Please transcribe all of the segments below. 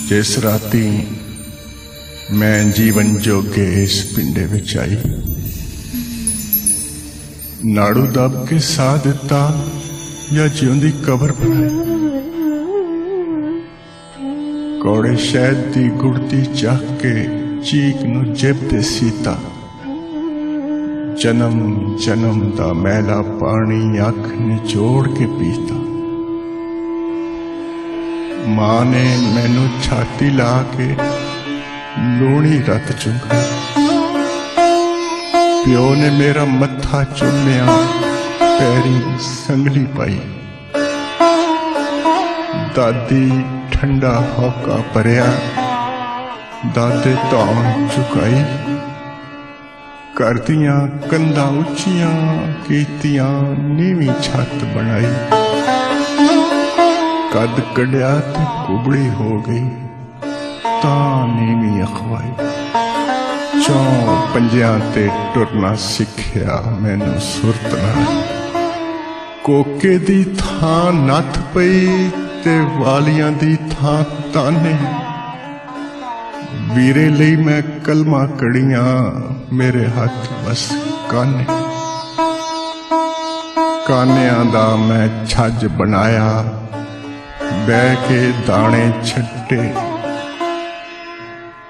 जिस राती मैं जीवन जोगे इस पिंडे विच आई, नाड़ू दब के साह दिता या जिउंदी कबर बनाई। कौड़े शहद दी गुड़ती चख के चीक नूं जिभदे सीता। जन्म जन्म दा मैला पानी अख निचोड़ के पीता। मां ने मैनू छाती ला के लोणी रत चुंघी। प्यो ने मेरा मत्था चुम्या, पैरी संगली पाई। दादी ठंडा हौका भरिया, दादे धौन चुकाई। घर दियां कंधां उच्चियां कीतियां, नीवी छत बनाई। कद कढ़िया ते कुबड़ी हो गई, तां नीवी अखवाई। चौं पंजियां ते टुरना सिखिया, मैनू सुरत ना। कोके दी थां नत्थ पई ते वालियां दी थां ताने। वीरे लई मैं कलमा कड़ियां, मेरे हथ बस काने। कानियां दा मैं छज बनाया, बह के दाने छट्टे।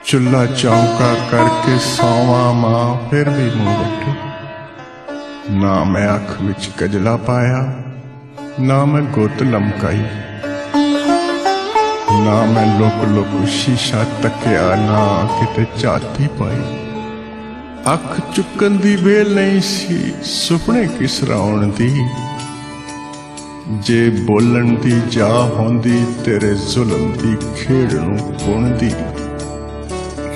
चुल्ला चौंका करके सौवा मां, फिर भी मुंह बट्टे। ना मैं अख विच कजला पाया, ना मैं गुत लमकाई। ना मैं लुक लुक शीशा तकिया, ना किते झाती पाई। अख चुकन दी वेल नहीं सी, सुपने किस राउण दी। जे बोलन दी जा होंदी, तेरे जुल्म दी खेड़ नूं पुणदी।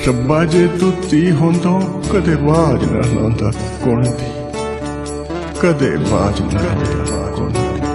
रब्बा जे तू धी होंदो, कदे बाज न लाउंदा कुण दी। कदे बाज न लाउंदा कुण दी।